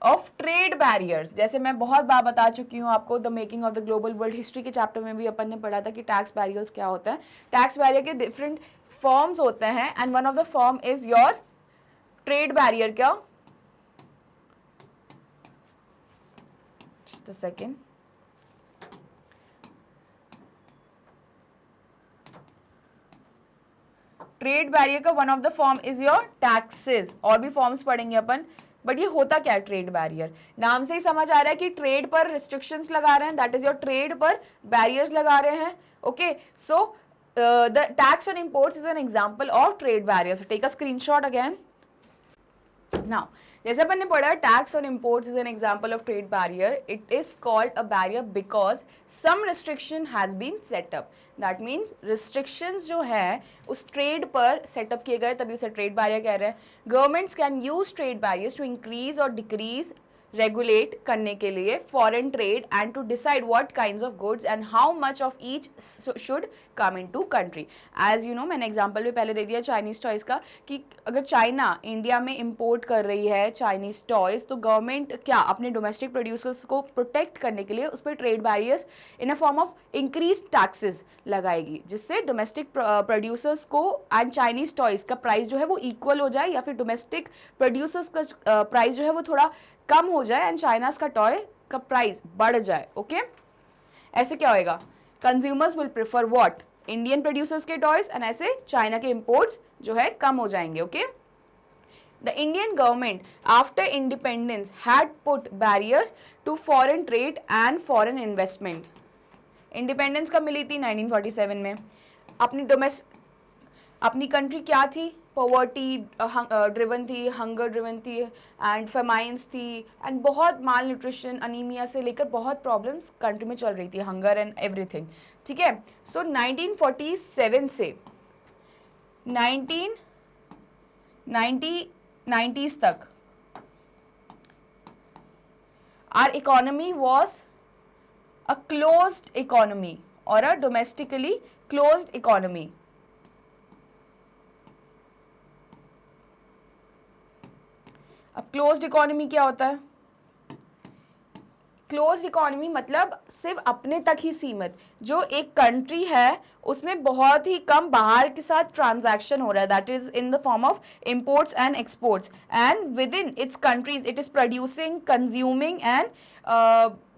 of trade barriers. जैसे मैं बहुत बार बता चुकी हूँ आपको, the making of the global world history के चैप्टर में भी अपन ने पढ़ा था कि टैक्स बैरियर्स क्या होता है। टैक्स बैरियर के डिफरेंट फॉर्म्स होते हैं, and one of the form is your trade barrier. क्या, just a second, trade barrier का one of the form is your taxes. और भी फॉर्म्स पढ़ेंगे अपन, बट ये होता क्या है ट्रेड बैरियर? नाम से ही समझ आ रहा है कि ट्रेड पर रिस्ट्रिक्शंस लगा रहे हैं, दैट इज योर ट्रेड पर बैरियर्स लगा रहे हैं। Okay, so the tax on imports is an example of trade barrier. So take a screenshot again. Now, जैसे अपन ने पढ़ा tax on imports is an example of trade barrier. It is called a barrier because some restriction has been set up. That means restrictions जो है उस trade पर setup किए गए, तभी उसे ट्रेड बैरियर कह रहे हैं. Governments can use trade barriers to increase और डिक्रीज रेगुलेट करने के लिए foreign trade and to decide what kinds of goods and how much of each should come into country. As you know, मैंने example भी पहले दे दिया Chinese toys का कि अगर चाइना इंडिया में इंपोर्ट कर रही है चाइनीज टॉयज, तो गवर्नमेंट क्या अपने डोमेस्टिक प्रोड्यूसर्स को प्रोटेक्ट करने के लिए उस पर trade barriers in a form of increase taxes लगाएगी, जिससे डोमेस्टिक प्रोड्यूसर्स को एंड चाइनीज टॉयज का प्राइस जो है वो इक्वल हो जाए, या फिर डोमेस्टिक प्रोड्यूसर्स का प्राइस जो है वो थोड़ा कम हो जाए एंड चाइनाज का टॉय का प्राइस बढ़ जाए. ओके, ऐसे क्या होएगा, consumers will prefer what, Indian producers के टॉयज, एंड ऐसे चाइना के इंपोर्ट्स जो है कम हो जाएंगे. Okay, the Indian government after independence had put barriers to foreign trade and foreign investment. Independence कब मिली थी? 1947 में. अपनी कंट्री क्या थी? पॉवर्टी ड्रिवन थी, हंगर ड्रिवन थी, एंड फेमाइंस थी, एंड बहुत माल न्यूट्रिशन, अनीमिया से लेकर बहुत प्रॉब्लम्स कंट्री में चल रही थी, हंगर एंड एवरीथिंग. ठीक है, सो 1947 से 1990s तक our economy was a closed economy और अ डोमेस्टिकली क्लोज्ड इकोनॉमी. अब क्लोज्ड इकोनॉमी क्या होता है? क्लोज्ड इकोनॉमी मतलब सिर्फ अपने तक ही सीमित. जो एक कंट्री है उसमें बहुत ही कम बाहर के साथ ट्रांजैक्शन हो रहा है, that is in the form of imports and exports, and with in its countries it is producing, consuming and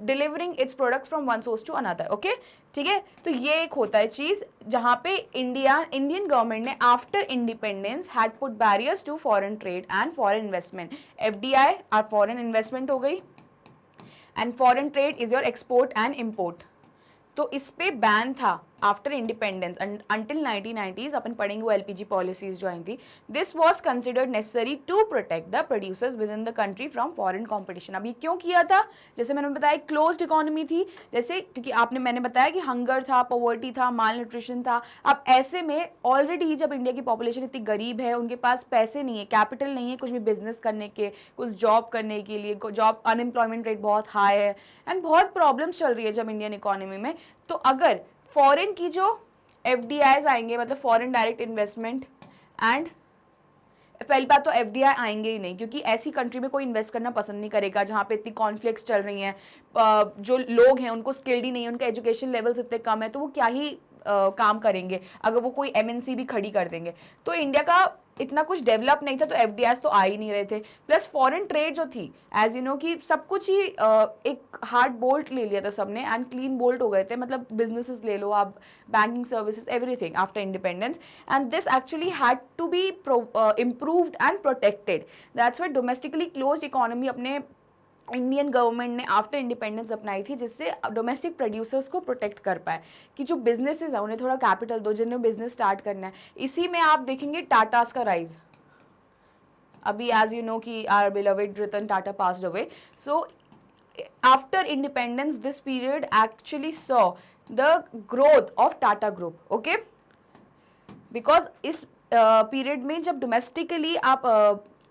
delivering its products from one source to another. Okay, ठीक है, तो ये एक होता है चीज जहां पे इंडियन गवर्नमेंट ने after independence had put barriers to foreign trade and foreign investment. FDI और फॉरेन इन्वेस्टमेंट हो गई, and foreign trade is your export and import. तो इस पे बैन था आफ्टर इंडिपेंडेंस अंटिल 1990s. अपन पढ़ेंगे वो एलपीजी पॉलिसीज जो आई थी. This was considered necessary to protect the producers with in the country from foreign competition. अब ये क्यों किया था? जैसे मैंने बताया क्लोज्ड इकोनॉमी थी, जैसे क्योंकि मैंने बताया कि हंगर था, पॉवर्टी था, माल न्यूट्रिशन था. अब ऐसे में ऑलरेडी जब इंडिया की पॉपुलेशन इतनी गरीब है, उनके पास पैसे नहीं है, कैपिटल नहीं है कुछ भी बिजनेस करने के, कुछ जॉब करने के लिए, जॉब अनएम्प्लॉयमेंट रेट बहुत हाई है एंड बहुत प्रॉब्लम्स चल रही है जब इंडियन इकोनॉमी में. तो अगर फॉरेन की जो एफडीआईज आएंगे, मतलब फॉरेन डायरेक्ट इन्वेस्टमेंट, एंड पहली बात तो एफडीआई आएंगे ही नहीं, क्योंकि ऐसी कंट्री में कोई इन्वेस्ट करना पसंद नहीं करेगा जहाँ पे इतनी कॉन्फ्लिक्ट्स चल रही हैं, जो लोग हैं उनको स्किल्ड ही नहीं है, उनके एजुकेशन लेवल्स इतने कम है, तो वो क्या ही काम करेंगे अगर वो कोई एमएनसी भी खड़ी कर देंगे. तो इंडिया का इतना कुछ डेवलप नहीं था, तो एफडीआईज तो आ ही नहीं रहे थे. प्लस फॉरेन ट्रेड जो थी, एज यू नो कि सब कुछ ही एक हार्ड बोल्ट ले लिया था सबने एंड क्लीन बोल्ट हो गए थे. मतलब बिजनेसेस ले लो आप, banking services, everything after independence, and this actually had to be improved and protected. That's why domestically closed economy अपने इंडियन गवर्नमेंट ने आफ्टर इंडिपेंडेंस अपनाई थी, जिससे डोमेस्टिक प्रोड्यूसर्स को प्रोटेक्ट कर पाए कि जो बिजनेसेस हैं उन्हें थोड़ा कैपिटल दो, जिन्हें बिजनेस स्टार्ट करना है. इसी में आप देखेंगे टाटास का राइज. अभी एज यू नो कि our beloved Ratan Tata passed away. So after independence this period actually saw the growth of Tata group. Okay, because इस पीरियड में जब डोमेस्टिकली आप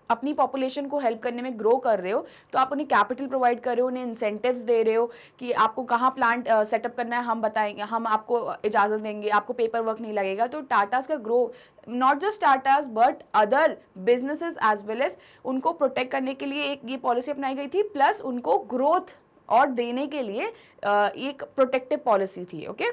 अपनी पॉपुलेशन को हेल्प करने में ग्रो कर रहे हो, तो आप उन्हें कैपिटल प्रोवाइड कर रहे हो, उन्हें इंसेंटिव्स दे रहे हो कि आपको कहाँ प्लांट सेटअप करना है, हम बताएंगे, हम आपको इजाज़त देंगे, आपको पेपर वर्क नहीं लगेगा. तो टाटास का grow, not just Tatas but other businesses as well as, उनको प्रोटेक्ट करने के लिए एक ये पॉलिसी अपनाई गई थी, प्लस उनको ग्रोथ और देने के लिए एक प्रोटेक्टिव पॉलिसी थी. Okay,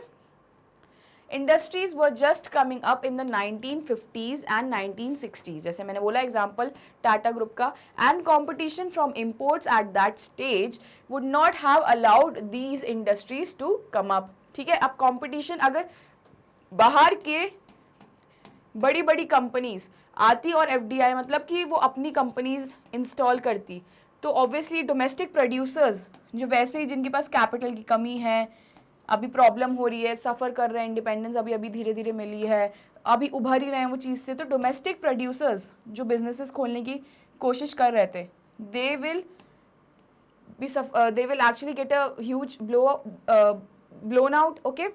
industries were just coming up in the 1950s and 1960s. जैसे मैंने बोला एग्जाम्पल टाटा ग्रुप का, and competition from imports at that stage would not have allowed these industries to come up. ठीक है, अब competition अगर बाहर के बड़ी बड़ी कंपनीज आती और एफडीआई मतलब कि वो अपनी कंपनीज इंस्टॉल करती, तो ऑब्वियसली डोमेस्टिक प्रोड्यूसर्स जो वैसे ही जिनके पास कैपिटल की कमी है, अभी प्रॉब्लम हो रही है, सफ़र कर रहे हैं, इंडिपेंडेंस अभी धीरे धीरे मिली है, अभी उभर ही रहे हैं वो चीज़ से, तो डोमेस्टिक प्रोड्यूसर्स जो बिजनेसेस खोलने की कोशिश कर रहे थे, they will actually get a huge blown out. Okay,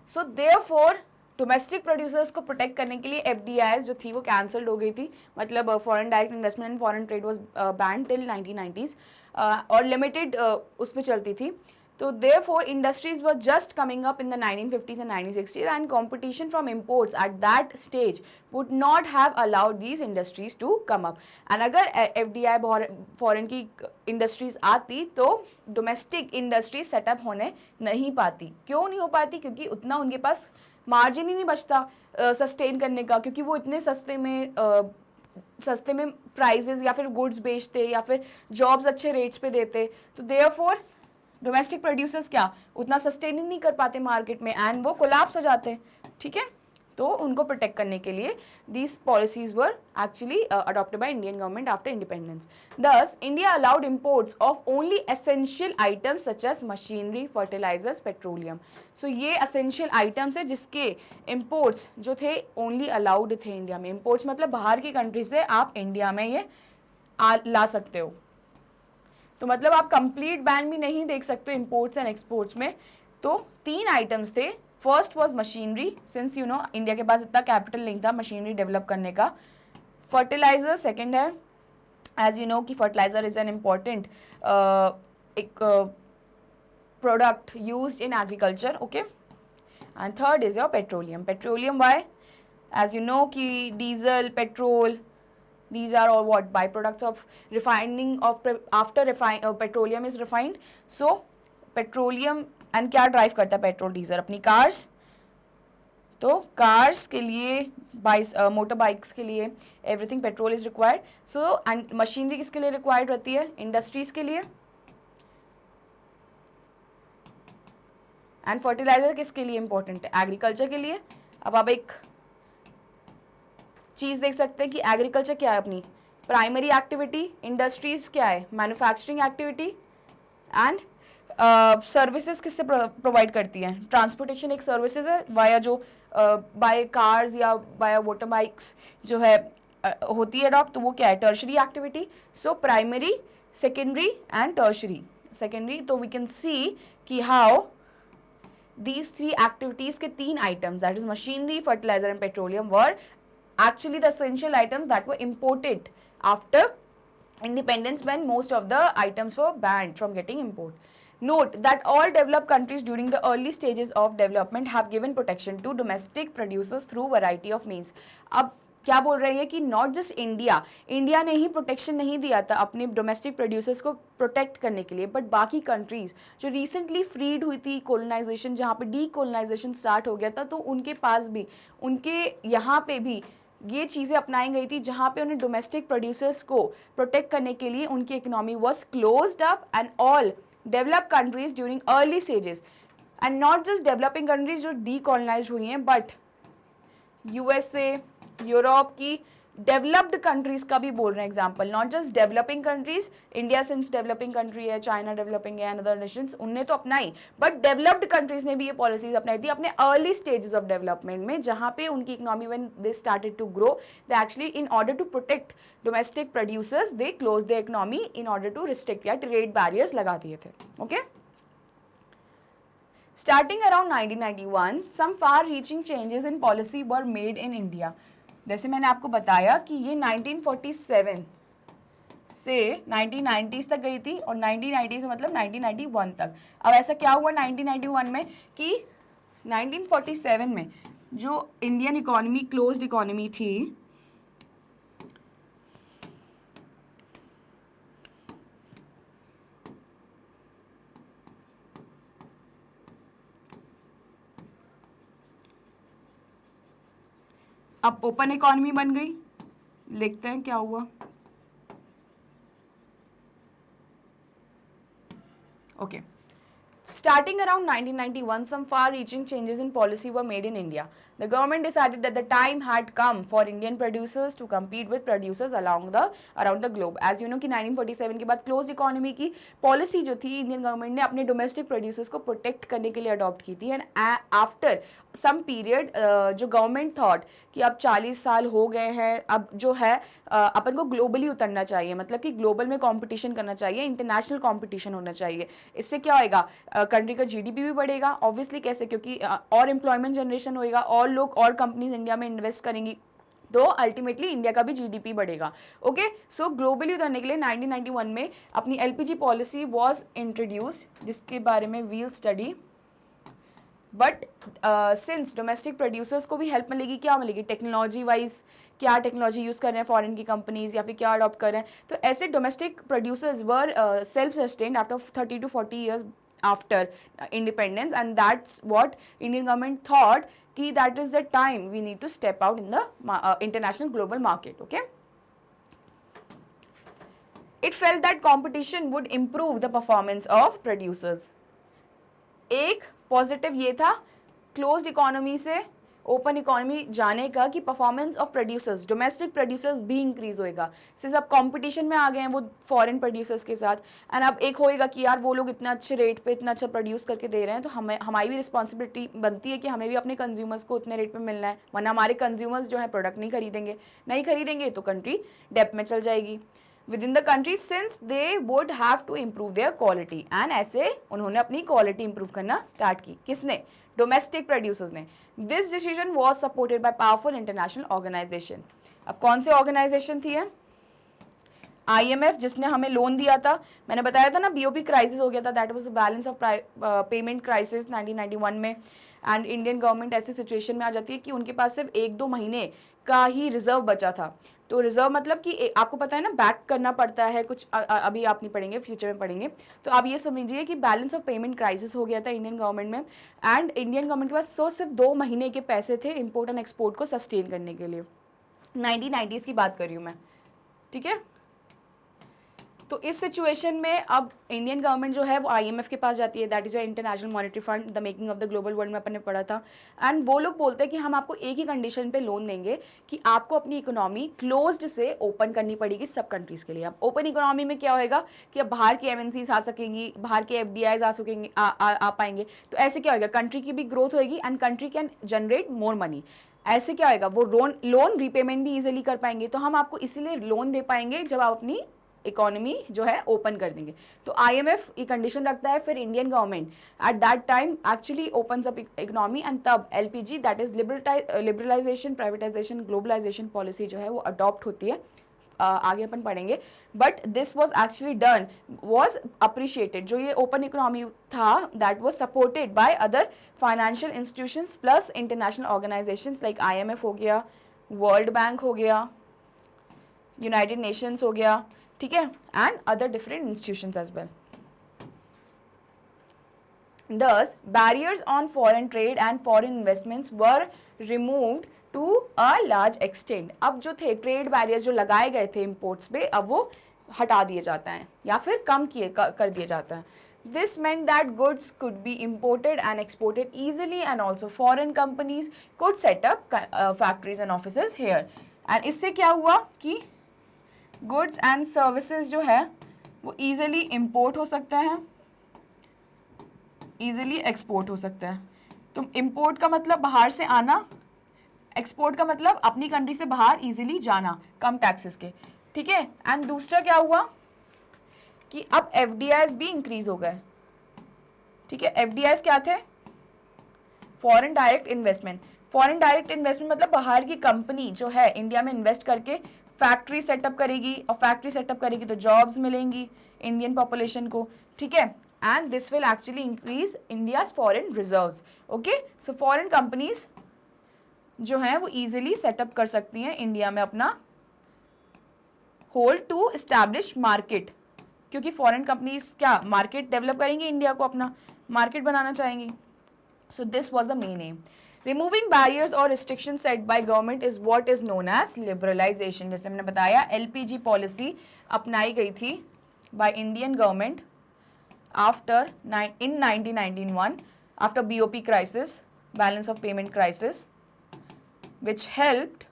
so therefore domestic producers को प्रोटेक्ट करने के लिए एफडीआईज जो थी वो कैंसल्ड हो गई थी, मतलब foreign direct investment and foreign trade was ban till 1990s, और लिमिटेड उस पर चलती थी. तो therefore industries were just coming up in the 1950s and 1960s, and competition from imports at that stage would not have allowed these industries to come up. And अगर FDI foreign की industries आती तो domestic industries setup होने नहीं पाती. क्यों नहीं हो पाती? क्योंकि उतना उनके पास मार्जिन ही नहीं बचता सस्टेन करने का, क्योंकि वो इतने सस्ते में प्राइजेस या फिर गुड्स बेचते या फिर जॉब्स अच्छे रेट्स पे देते. तो देयरफॉर डोमेस्टिक प्रोड्यूसर्स क्या उतना सस्टेन ही नहीं कर पाते मार्केट में, एंड वो कोलैप्स हो जाते. ठीक है, तो उनको प्रोटेक्ट करने के लिए these policies were actually adopted by Indian government after independence. Thus India allowed imports of only essential items such as machinery, fertilizers, petroleum. So ये एसेंशियल आइटम्स है जिसके इम्पोर्ट्स जो थे ओनली अलाउड थे इंडिया में. इम्पोर्ट्स मतलब बाहर की कंट्री से आप इंडिया में ये ला सकते हो. तो मतलब आप कंप्लीट बैन भी नहीं देख सकते इंपोर्ट्स एंड एक्सपोर्ट्स में. तो 3 आइटम्स थे. First was machinery, since you know India के पास इतना कैपिटल नहीं था मशीनरी डेवलप करने का. फर्टिलाइजर सेकंड है, एज यू नो कि फर्टिलाइजर इज एन इम्पॉर्टेंट एक product used in agriculture. Okay, and third is your petroleum. Petroleum why? As you know कि diesel, petrol, these are all what byproducts of refining of after petroleum is refined. So petroleum and क्या drive करता है petrol diesel? अपनी cars. तो cars के लिए, motor bikes के लिए everything petrol is required. So and machinery किसके लिए रिक्वायर्ड रहती है? इंडस्ट्रीज के लिए. एंड फर्टिलाइजर किसके लिए इंपॉर्टेंट है? एग्रीकल्चर के लिए. अब आप एक चीज़ देख सकते हैं कि एग्रीकल्चर क्या है? अपनी प्राइमरी एक्टिविटी. इंडस्ट्रीज क्या है? Manufacturing activity. एंड सर्विसेज किससे प्रोवाइड करती हैं? ट्रांसपोर्टेशन एक सर्विसेज है वाया जो बाय कार्स या बाय मोटर बाइक्स जो है होती है अडॉप्ट. तो वो क्या है? Tertiary activity. So primary, secondary and tertiary. Secondary, तो वी कैन सी कि हाउ these 3 activities के 3 items, that is machinery, fertilizer and petroleum, were actually the essential items that were imported after independence, when most of the items were banned from getting import. Note that all developed countries during the early stages of development have given protection to domestic producers through variety of means. अब क्या बोल रहे हैं कि not just India ने ही protection नहीं दिया था अपने डोमेस्टिक प्रोड्यूसर्स को प्रोटेक्ट करने के लिए, बट बाकी कंट्रीज जो रिसेंटली फ्रीड हुई थी, कोलोनाइजेशन जहाँ पे डी कोलोनाइजेशन स्टार्ट हो गया था, तो उनके पास भी, उनके यहाँ पे भी ये चीज़ें अपनाई गई थी जहाँ पे उन्हें डोमेस्टिक प्रोड्यूसर्स को प्रोटेक्ट करने के लिए उनकी economy was closed up. And all developed countries during early stages, and not just developing countries जो डी कॉलोनाइज हुई हैं, बट यूएसए, यूरोप की डेवलप्ड कंट्रीज का भी बोल रहे हैं example. Not just developing countries, India since developing country है, चाइना डेवलपिंग है, अदर नेशंस, उनने तो अपनाई, बट डेवलप्ड कंट्रीज ने भी ये पॉलिसीज अपनाई थी अपने अर्ली स्टेजेस ऑफ डेवलपमेंट में, जहाँ पे उनकी economy when they started to grow, they actually in order to protect domestic producers they close the economy in order to restrict या ट्रेड बैरियर्स लगा दिए थे. Okay, Starting around 1991, some far-reaching changes in policy were made in India. जैसे मैंने आपको बताया कि ये 1947 से 1990s तक गई थी, और 1990 से मतलब 1991 तक. अब ऐसा क्या हुआ 1991 में कि 1947 में जो इंडियन इकोनॉमी क्लोज्ड इकोनॉमी थी, अब ओपन इकोनॉमी बन गई. लिखते हैं क्या हुआ. Okay, Starting around 1991, some far-reaching changes in policy were made in India. The government decided that the time had come for Indian producers to compete with producers around the globe. As you know कि 1947 के बाद closed economy की policy जो थी Indian government ने अपने domestic producers को protect करने के लिए adopt की थी. And after some period जो government thought कि अब 40 साल हो गए हैं, अब जो है अपन को ग्लोबली उतरना चाहिए, मतलब कि ग्लोबल में कंपटीशन करना चाहिए, इंटरनेशनल कंपटीशन होना चाहिए. इससे क्या होएगा, कंट्री का जीडीपी भी बढ़ेगा. ऑब्वियसली कैसे, क्योंकि और एम्प्लॉयमेंट जनरेशन होएगा, और लोग और कंपनीज इंडिया में इन्वेस्ट करेंगी, तो अल्टीमेटली इंडिया का भी जीडीपी बढ़ेगा. ओके, सो ग्लोबली उतरने के लिए 1991 में अपनी एलपीजी पॉलिसी वाज इंट्रोड्यूस्ड, जिसके बारे में we'll study. But since domestic producers को भी हेल्प मिलेगी, क्या मिलेगी, टेक्नोलॉजी वाइज क्या टेक्नोलॉजी यूज़ कर रहे हैं फॉरेन की कंपनीज, या फिर क्या अडॉप्ट कर रहे हैं, तो ऐसे domestic producers were self sustained after 30 to 40 years after independence. And that's what Indian government thought कि that is the time we need to step out in the international global market. Okay, it felt that competition would improve the performance of producers. एक positive ये था closed economy से open economy जाने का कि performance of producers, domestic producers भी increase होएगा. सिर्फ अब कंपटीशन में आ गए हैं वो फॉरेन प्रोड्यूसर्स के साथ. एंड अब एक होएगा कि यार वो लोग इतना अच्छे रेट पे इतना अच्छा प्रोड्यूस करके दे रहे हैं, तो हमारी भी रिस्पॉन्सिबिलिटी बनती है कि हमें भी अपने कंज्यूमर्स को उतने रेट पे मिलना है, वरना हमारे कंज्यूमर्स जो है प्रोडक्ट नहीं खरीदेंगे तो कंट्री डेप में चल जाएगी within the country, since they would have to improve their quality. and ऐसे उन्होंने अपनी क्वालिटी इंप्रूव करना स्टार्ट की. किसने, डोमेस्टिक प्रोड्यूसर्स ने. This decision was supported by powerful international organisation. अब कौन से ऑर्गेनाइजेशन थी है, IMF जिसने हमें लोन दिया था, मैंने बताया था ना बीओपी क्राइसिस हो गया था, that was balance of payment crisis 1991 में. एंड इंडियन गवर्नमेंट ऐसी सिचुएशन में आ जाती है कि उनके पास सिर्फ 1-2 महीने का ही रिजर्व बचा था. तो रिजर्व मतलब कि आपको पता है ना बैक करना पड़ता है कुछ, अभी आप नहीं पढ़ेंगे, फ्यूचर में पढ़ेंगे. तो आप ये समझिए कि बैलेंस ऑफ पेमेंट क्राइसिस हो गया था इंडियन गवर्नमेंट में. एंड इंडियन गवर्नमेंट के पास सिर्फ 2 महीने के पैसे थे इम्पोर्ट एंड एक्सपोर्ट को सस्टेन करने के लिए. 1990s की बात कर रही हूँ मैं, ठीक है. तो इस सिचुएशन में अब इंडियन गवर्नमेंट जो है वो IMF के पास जाती है, that is international monetary fund, the making of the global world में अपन ने पढ़ा था. एंड वो लोग बोलते हैं कि हम आपको एक ही कंडीशन पे लोन देंगे कि आपको अपनी इकोनॉमी क्लोज्ड से ओपन करनी पड़ेगी सब कंट्रीज के लिए. अब ओपन इकोनॉमी में क्या होएगा कि अब बाहर की MNCs आ सकेंगी, बाहर के FDIs आ पाएंगे. तो ऐसे क्या होएगा, कंट्री की भी ग्रोथ होएगी and country can generate more money. ऐसे क्या होएगा, वो लोन रीपेमेंट भी इजिली कर पाएंगे. तो हम आपको इसीलिए लोन दे पाएंगे जब आप अपनी इकोनॉमी जो है ओपन कर देंगे. तो IMF ये कंडीशन रखता है. फिर Indian government at that time actually opens up economy, and तब LPG that is liberalisation, privatisation, globalisation policy जो है वो अडॉप्ट होती है. आगे अपन पढ़ेंगे. But this was actually done, was appreciated. जो ये ओपन इकोनॉमी था that was supported by other financial institutions plus international organisations like IMF हो गया, वर्ल्ड बैंक हो गया, यूनाइटेड नेशंस हो गया, ठीक है, and other different institutions as well. Thus, barriers on foreign trade and foreign investments were removed to a large extent. अब जो थे ट्रेड बैरियर्स जो लगाए गए थे इम्पोर्ट्स पे, अब वो हटा दिए जाते हैं या फिर कम कर दिए जाता है. This meant that goods could be imported and exported easily, and also foreign companies could set up factories and offices here. And इससे क्या हुआ कि गुड्स एंड सर्विसेज जो है वो ईजिली इम्पोर्ट हो सकते हैं, ईजिली एक्सपोर्ट हो सकते हैं. तो इम्पोर्ट का मतलब बाहर से आना, एक्सपोर्ट का मतलब अपनी कंट्री से बाहर ईजिली जाना कम टैक्सेस के, ठीक है. एंड दूसरा क्या हुआ कि अब FDIs भी इंक्रीज हो गए, ठीक है. FDIs क्या थे, foreign direct investment. Foreign direct investment मतलब बाहर की कंपनी जो है इंडिया में इन्वेस्ट करके फैक्ट्री सेटअप करेगी, और फैक्ट्री सेटअप करेगी तो जॉब्स मिलेंगी इंडियन पॉपुलेशन को, ठीक है. And this will actually increase India's foreign reserves. Okay, so foreign companies जो हैं वो इजीली सेटअप कर सकती हैं इंडिया में अपना होल्ड टू एस्टैब्लिश मार्केट, क्योंकि फॉरेन कंपनीज क्या मार्केट डेवलप करेंगी, इंडिया को अपना मार्केट बनाना चाहेंगी. So this was the main M. Removing barriers or restrictions set by government is what is known as liberalization. जैसे मैंने बताया LPG पॉलिसी अपनाई गई थी by Indian government after in 1991 after BOP crisis, balance of payment crisis, which helped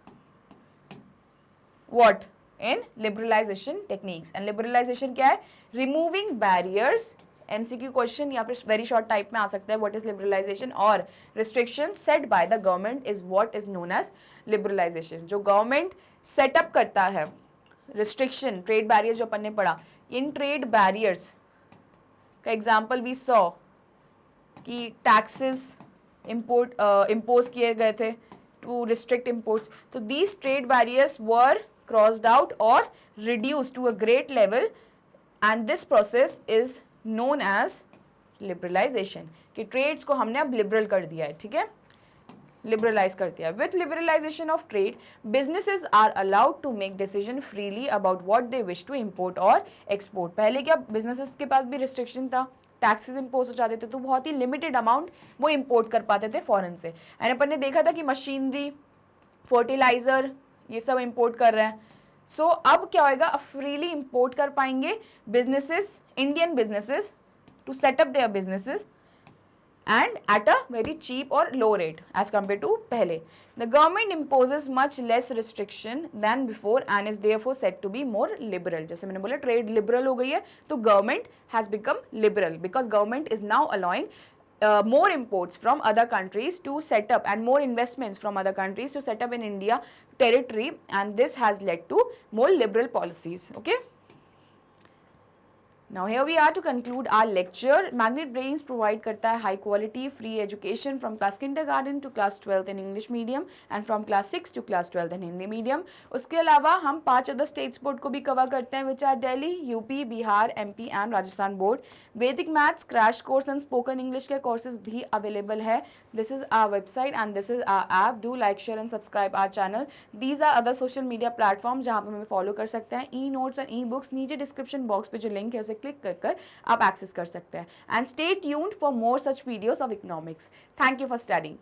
what in liberalization techniques. And liberalization क्या है? Removing barriers. MCQ question या फिर वेरी शॉर्ट टाइप में आ सकता है. व्हाट इज लिबरलाइजेशन और restriction set by the government is what is known as liberalization. जो गवर्नमेंट सेटअप करता है रिस्ट्रिक्शन, ट्रेड बैरियर्स जो अपन ने पढ़ा, इन ट्रेड बैरियर्स का एग्जाम्पल वी सॉ कि टैक्सेस इम्पोज किए गए थे टू रिस्ट्रिक्ट इम्पोर्ट्स. तो these trade barriers were crossed out और reduce to a great level and this process is known as liberalization. कि ट्रेड्स को हमने अब लिबरल कर दिया है. ठीक है, लिबरलाइज कर दिया. With liberalisation of trade, businesses are allowed to make decision freely about what they wish to import और एक्सपोर्ट. पहले क्या बिजनेसेस के पास भी रिस्ट्रिक्शन था, टैक्सेस इम्पोज हो जाते थे, तो बहुत ही लिमिटेड अमाउंट वो इम्पोर्ट कर पाते थे फॉरेन से. एंड अपन ने देखा था कि मशीनरी, फर्टिलाइजर, ये सब इम्पोर्ट कर रहे हैं. सो अब क्या होएगा, अब फ्रीली इम्पोर्ट कर पाएंगे businesses, Indian businesses, to set up their businesses and at a very cheap or low rate as compared to पहले. The government imposes much less restriction than before and is therefore said to be more liberal. जैसे मैंने बोला trade liberal हो गई है, तो government has become liberal because government is now allowing more imports from other countries to set up and more investments from other countries to set up in India territory, and this has led to more liberal policies. Okay. Now here we are to conclude our lecture. Magnet Brains provide करता है high quality free education from class kindergarten to class 12th in English medium and from class 6 to class 12th in Hindi medium. उसके अलावा हम 5 other states board को भी cover करते हैं which are Delhi, UP, Bihar, MP and Rajasthan board. Vedic Maths, Crash Course and Spoken English के courses भी available है. This is our website and this is our app. Do like, share and subscribe our channel. These are other social media platforms जहाँ पर हमें follow कर सकते हैं. E-notes and e-books नीचे description box पे जो link है उसे क्लिक कर आप एक्सेस कर सकते हैं. And stay tuned for more such videos of economics. Thank you for studying.